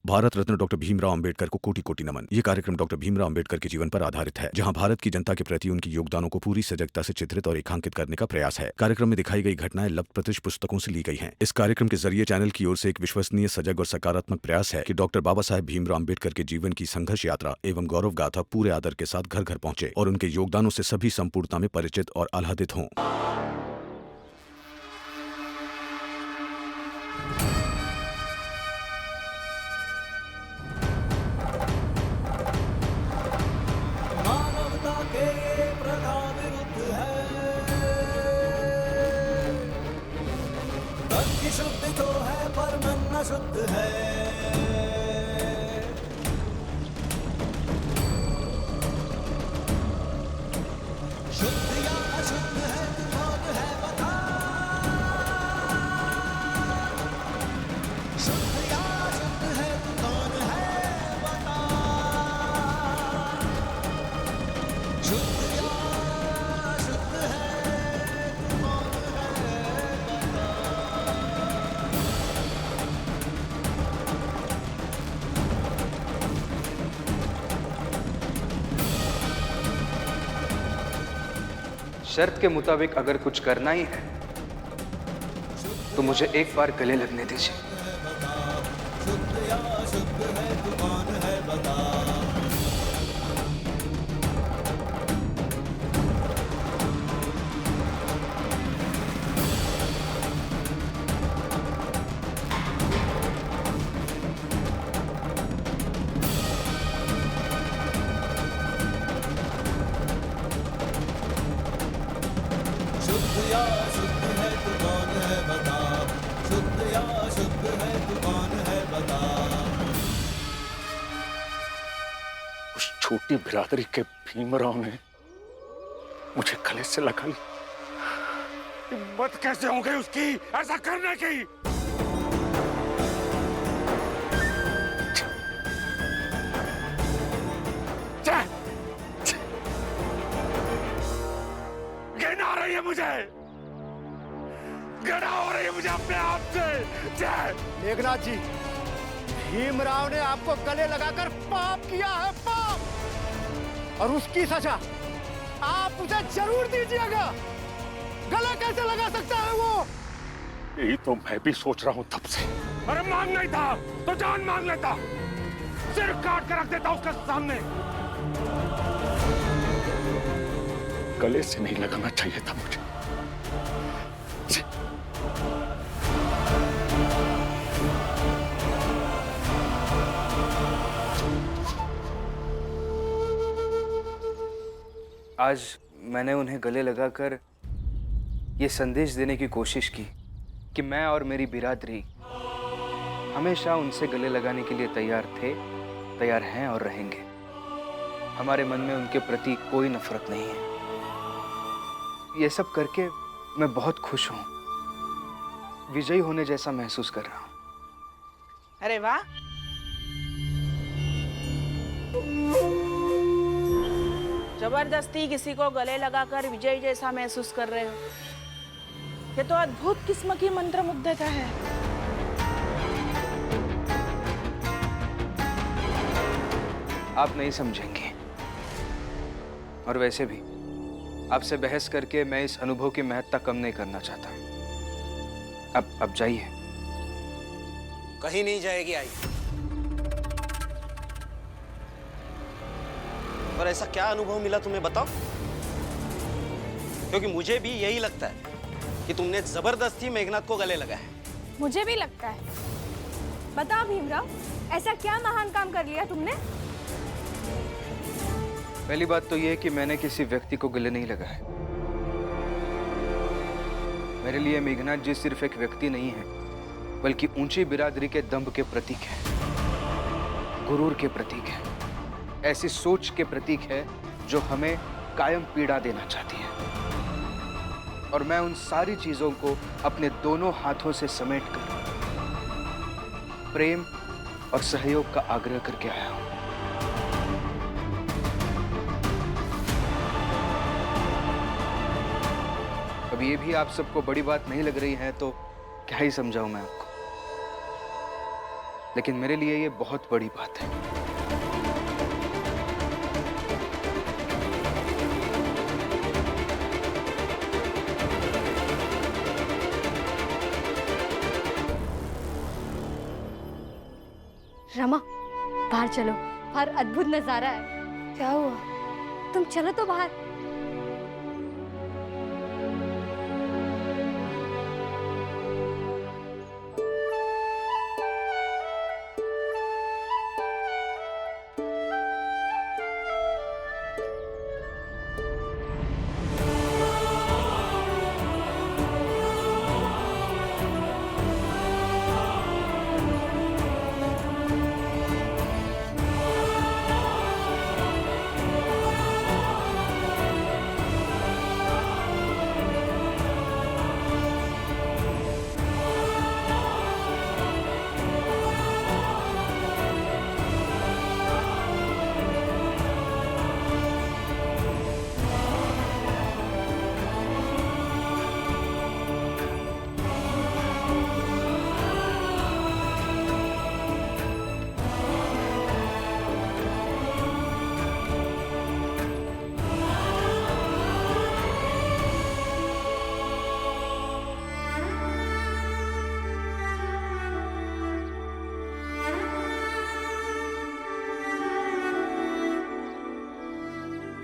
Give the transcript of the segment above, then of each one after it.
Bharat Ratna doctor Bhimrao Ambedkar को कोटि कोटि नमन। ये कार्यक्रम डॉक्टर भीमराव अंबेडकर के जीवन पर आधारित है, जहां भारत की जनता के प्रति उनके योगदानों को पूरी सजगता से चित्रित और रेखांकित करने का प्रयास है। कार्यक्रम में दिखाई गई घटनाएं लब्ध प्रतिष्ठ पुस्तकों से ली गई हैं। इस कार्यक्रम के जरिए चैनल की ओर से एक विश्वसनीय, सजग और सकारात्मक प्रयास है कि डॉक्टर बाबा साहेब भीमराव अंबेडकर के जीवन की संघर्ष यात्रा एवं गौरव गाथा पूरे आदर के साथ घर घर पहुंचे और उनके योगदानों से सभी संपूर्णता में परिचित और आह्लादित हों। शुद्ध तो है पर मन न शुद्ध है। शुद्ध या अशुद्ध है तू कौन है बता। शुद्ध या अशुद्ध है तू कौन है बता। शुद्ध या अशुद्ध है तू कौन है बता। शर्त के मुताबिक अगर कुछ करना ही है तो मुझे एक बार गले लगने दीजिए। शुद्ध या अशुद्ध है तू कौन है बता। शुद्ध या अशुद्ध है तू कौन है बता। शुद्ध या अशुद्ध है तू कौन है बता। उस छोटी बिरादरी के भीमराव ने मुझे गले से लगा ली। हिम्मत कैसे हो गई उसकी ऐसा करने की। घृणा आ रही है मुझे, घृणा हो रही है मुझे अपने आप से। मेघनाथ जी, भीमराव ने आपको गले लगाकर पाप किया है, पाप, और उसकी सजा आप उसे जरूर दीजिएगा। गले कैसे लगा सकता है वो? यही तो मैं भी सोच रहा हूं तब से। अरे मांग नहीं था तो जान मांग लेता, सिर काट कर रख देता उसके सामने। गले से नहीं लगाना चाहिए था मुझे। आज मैंने उन्हें गले लगाकर ये संदेश देने की कोशिश की कि मैं और मेरी बिरादरी हमेशा उनसे गले लगाने के लिए तैयार थे, तैयार हैं और रहेंगे। हमारे मन में उनके प्रति कोई नफरत नहीं है। ये सब करके मैं बहुत खुश हूं, विजयी होने जैसा महसूस कर रहा हूं। अरे वाह, जबरदस्ती किसी को गले लगाकर विजय जैसा महसूस कर रहे हो। ये तो अद्भुत किस्म की मंत्रमुग्धता है। आप नहीं समझेंगे, और वैसे भी आपसे बहस करके मैं इस अनुभव की महत्ता कम नहीं करना चाहता। अब जाइए। कहीं नहीं जाएगी आई। और ऐसा क्या अनुभव मिला तुम्हें, बताओ। क्योंकि मुझे भी यही लगता है कि तुमने जबरदस्ती मेघनाथ को गले लगाया है। मुझे भी लगता है। बताओ भीमराव, ऐसा क्या महान काम कर लिया तुमने? पहली बात तो यह है कि मैंने किसी व्यक्ति को गले नहीं लगाया। मेरे लिए मेघनाथ जी सिर्फ एक व्यक्ति नहीं है, बल्कि ऊंची बिरादरी के दंभ के प्रतीक है, गुरूर के प्रतीक है, ऐसी सोच के प्रतीक है जो हमें कायम पीड़ा देना चाहती है। और मैं उन सारी चीजों को अपने दोनों हाथों से समेटकर प्रेम और सहयोग का आग्रह करके आया हूं। अब ये भी आप सबको बड़ी बात नहीं लग रही है तो क्या ही समझाऊं मैं आपको। लेकिन मेरे लिए ये बहुत बड़ी बात है। रमा, बाहर चलो, बाहर अद्भुत नजारा है। क्या हुआ? तुम चलो तो बाहर।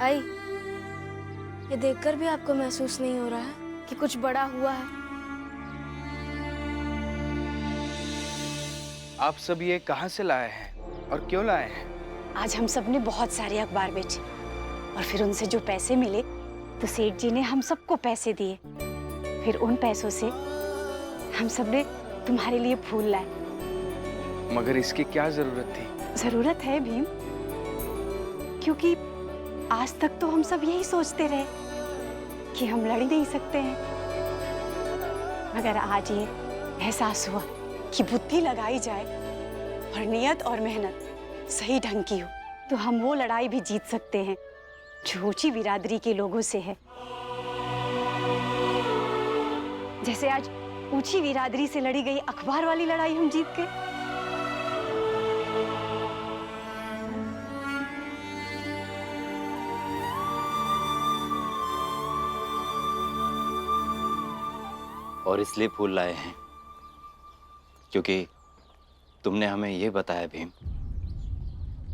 आई, ये देखकर भी आपको महसूस नहीं हो रहा है कि कुछ बड़ा हुआ है? आप सब ये कहाँ से लाए हैं और क्यों लाए हैं? आज हम सब ने बहुत सारे अखबार बेचे और फिर उनसे जो पैसे मिले तो सेठ जी ने हम सबको पैसे दिए। फिर उन पैसों से हम सब ने तुम्हारे लिए फूल लाए। मगर इसकी क्या जरूरत थी? जरूरत है भीम, क्योंकि आज तक तो हम सब यही सोचते रहे कि हम लड़ ही नहीं सकते हैं, मगर आज ये एहसास हुआ कि बुद्धि लगाई जाए और नियत और मेहनत सही ढंग की हो तो हम वो लड़ाई भी जीत सकते हैं जो ऊंची बिरादरी के लोगों से है। जैसे आज ऊंची बिरादरी से लड़ी गई अखबार वाली लड़ाई हम जीत गए। और इसलिए फूल लाए हैं क्योंकि तुमने हमें ये बताया भीम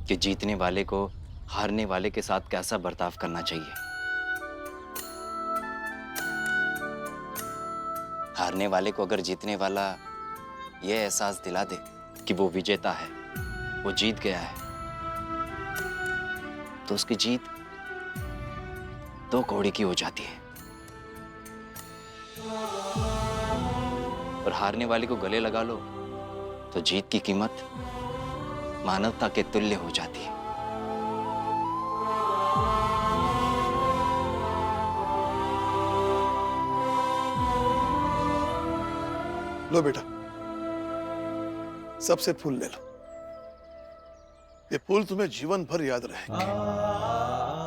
कि जीतने वाले को हारने वाले के साथ कैसा बर्ताव करना चाहिए। हारने वाले को अगर जीतने वाला ये एहसास दिला दे कि वो विजेता है, वो जीत गया है, तो उसकी जीत 2 कौड़ी की हो जाती है। और हारने वाले को गले लगा लो तो जीत की कीमत मानवता के तुल्य हो जाती है। लो बेटा, सबसे फूल ले लो। ये फूल तुम्हें जीवन भर याद रहेंगे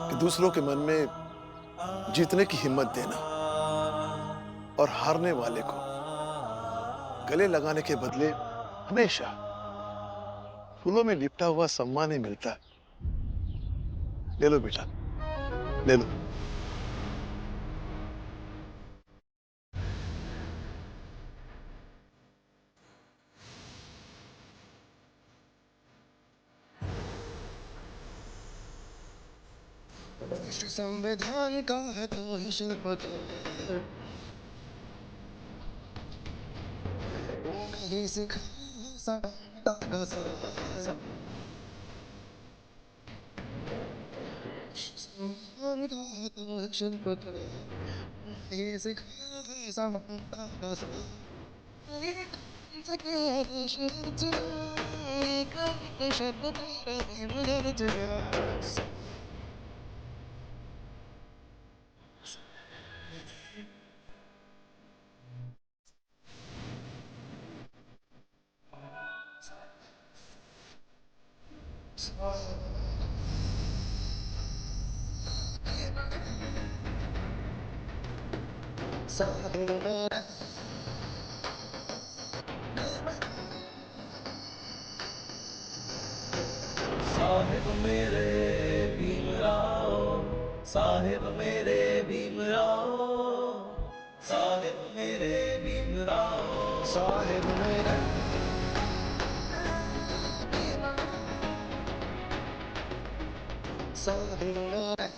कि दूसरों के मन में जीतने की हिम्मत देना और हारने वाले को गले लगाने के बदले हमेशा फूलों में लिपटा हुआ सम्मान ही मिलता है। ले लो बेटा, ले लो। संविधान का है तो शिल्प साहेब मेरे भीमराव, साहेब मेरे भीमराव, साहेब मेरे भीमराव, साहेब मेरे साहेब मेरे।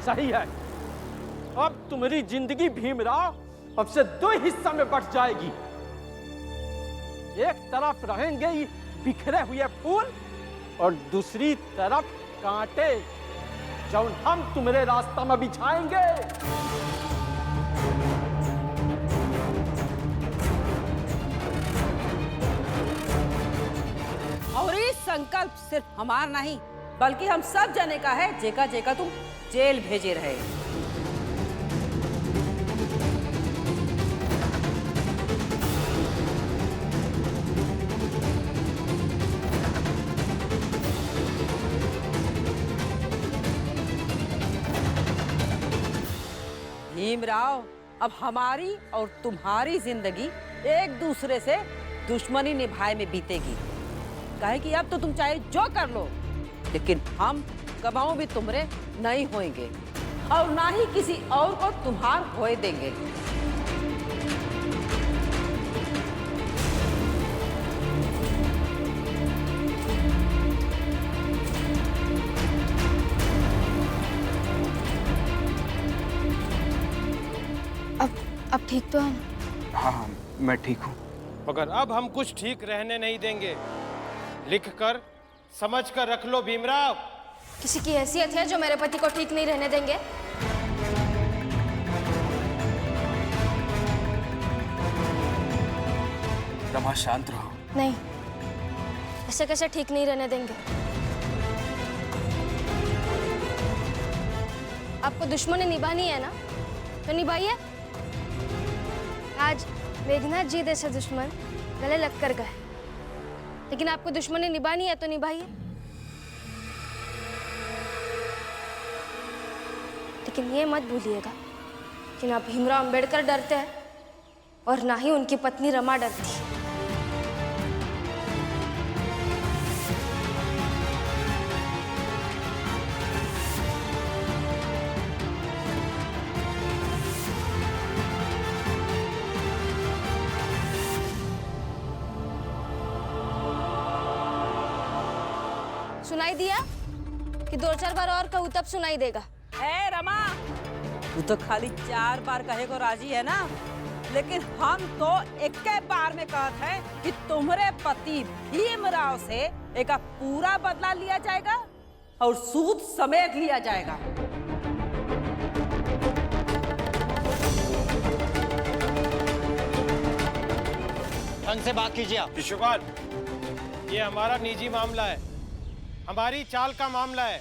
सही है। अब तुम्हारी जिंदगी भीमराव अब से दो हिस्सा में बट जाएगी। एक तरफ रहेंगे ये बिखरे हुए फूल और दूसरी तरफ कांटे जो हम तुम्हारे रास्ता में बिछाएंगे। और ये संकल्प सिर्फ हमार नहीं बल्कि हम सब जने का है, जेका जेका तुम जेल भेजे रहे। भीमराव, अब हमारी और तुम्हारी जिंदगी एक दूसरे से दुश्मनी निभाए में बीतेगी। कहे कि अब तो तुम चाहे जो कर लो, लेकिन हम कबाऊ भी तुम्हारे नहीं होंगे और ना ही किसी और को तुम्हार होए देंगे। अब ठीक तो है? हाँ, मैं ठीक हूँ। मगर अब हम कुछ ठीक रहने नहीं देंगे। लिख कर समझ कर रख लो भीमराव। किसी की हैसियत है जो मेरे पति को ठीक नहीं रहने देंगे? रमा, शांत रहो। नहीं, ऐसे कैसे ठीक नहीं रहने देंगे? आपको दुश्मनी निभानी है ना, तो निभाइए। आज मेघनाथ जी जैसे दुश्मन गले लग कर गए, लेकिन आपको दुश्मनी निभानी है तो निभाइए। लेकिन ये मत भूलिएगा कि ना भीमराव अंबेडकर डरते हैं और ना ही उनकी पत्नी रमा डरती है। सुनाई दिया कि 2-4 बार और कहूँ तब सुनाई देगा। ए रमा, तू तो खाली 4 बार कहे को राजी है ना, लेकिन हम तो एक बार में कहते हैं कि तुम्हारे पति भीमराव से एक पूरा बदला लिया जाएगा और सूद समेत लिया जाएगा। ढंग से बात कीजिए आप। विश्वपाल, ये हमारा निजी मामला है, हमारी चाल का मामला है।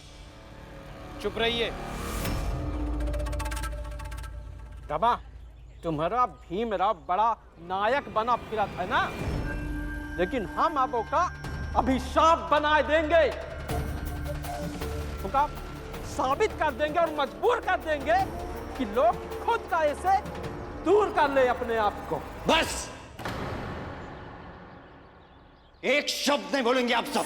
चुप रहिए। रमा, तुम्हारा भीमराव बड़ा नायक बना फिरत है ना, लेकिन हम अब का अभिशाप बना देंगे। उनका साबित कर देंगे और मजबूर कर देंगे कि लोग खुद का ऐसे दूर कर ले अपने आप को। बस एक शब्द नहीं बोलेंगे आप सब।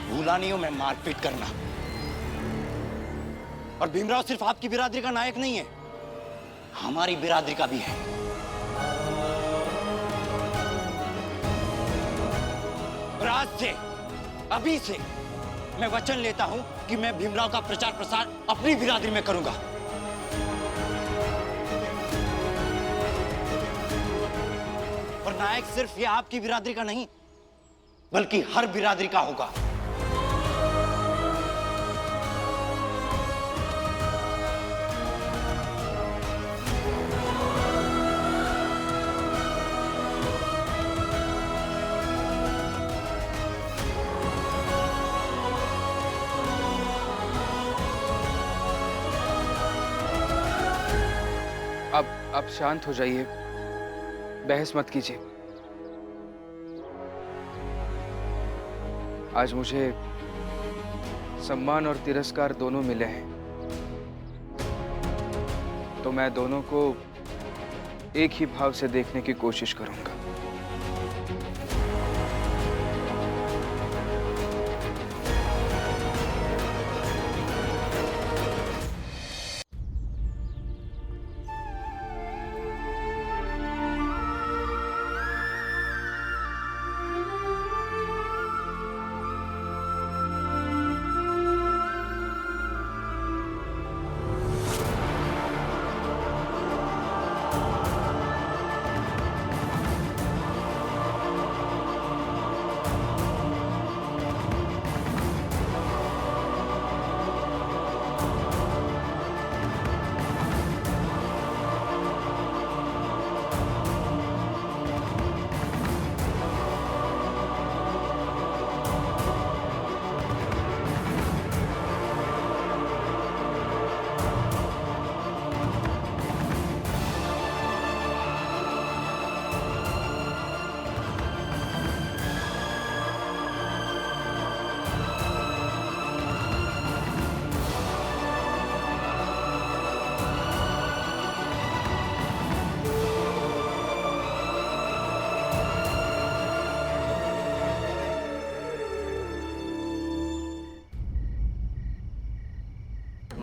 भूला नहीं हूं मैं मारपीट करना। और भीमराव सिर्फ आपकी बिरादरी का नायक नहीं है, हमारी बिरादरी का भी है। और आज से, अभी से मैं वचन लेता हूं कि मैं भीमराव का प्रचार प्रसार अपनी बिरादरी में करूंगा। और नायक सिर्फ ये आपकी बिरादरी का नहीं, बल्कि हर बिरादरी का होगा। अब शांत हो जाइए, बहस मत कीजिए। आज मुझे सम्मान और तिरस्कार दोनों मिले हैं, तो मैं दोनों को एक ही भाव से देखने की कोशिश करूंगा।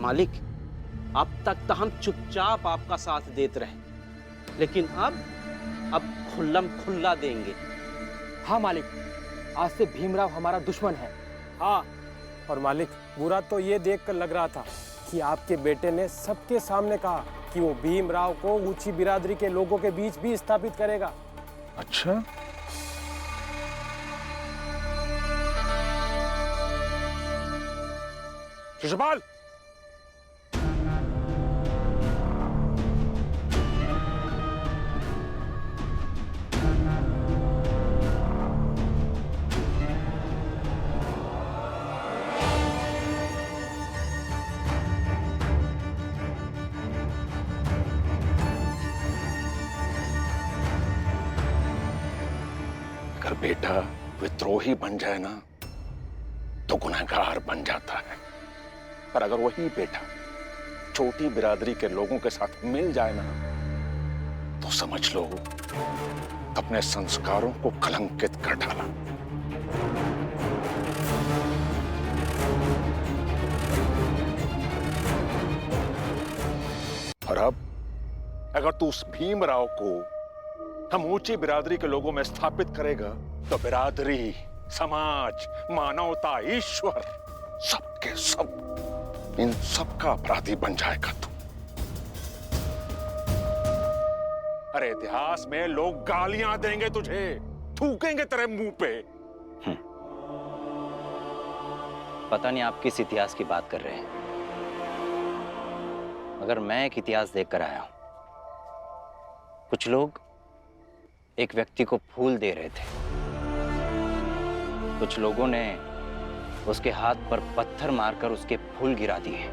मालिक, अब तक तो हम चुपचाप आपका साथ देते रहे, लेकिन अब खुल्लम खुल्ला देंगे। हाँ मालिक, आज से भीमराव हमारा दुश्मन है। हाँ, और मालिक बुरा तो ये देखकर लग रहा था कि आपके बेटे ने सबके सामने कहा कि वो भीमराव को ऊंची बिरादरी के लोगों के बीच भी स्थापित करेगा। अच्छा, शिशुपाल, अगर बेटा विद्रोही बन जाए ना तो गुनहगार बन जाता है, पर अगर वही बेटा छोटी बिरादरी के लोगों के साथ मिल जाए ना तो समझ लो अपने संस्कारों को कलंकित कर डाला। और अब अगर तू उस भीमराव को हम ऊंची बिरादरी के लोगों में स्थापित करेगा तो बिरादरी, समाज, मानवता, ईश्वर, सबके सब इन सब का अपराधी बन जाएगा तू। अरे इतिहास में लोग गालियां देंगे तुझे, थूकेंगे तेरे मुंह पे। पता नहीं आप किस इतिहास की बात कर रहे हैं, मगर मैं एक इतिहास देखकर आया हूं। कुछ लोग एक व्यक्ति को फूल दे रहे थे, कुछ लोगों ने उसके हाथ पर पत्थर मारकर उसके फूल गिरा दिए।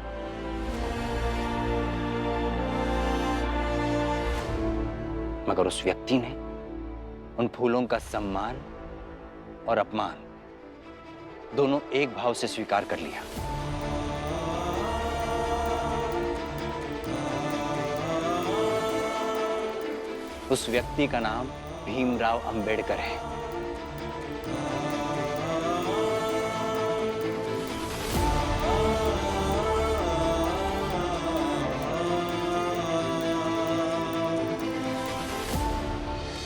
मगर उस व्यक्ति ने उन फूलों का सम्मान और अपमान दोनों एक भाव से स्वीकार कर लिया। उस व्यक्ति का नाम भीमराव अंबेडकर है।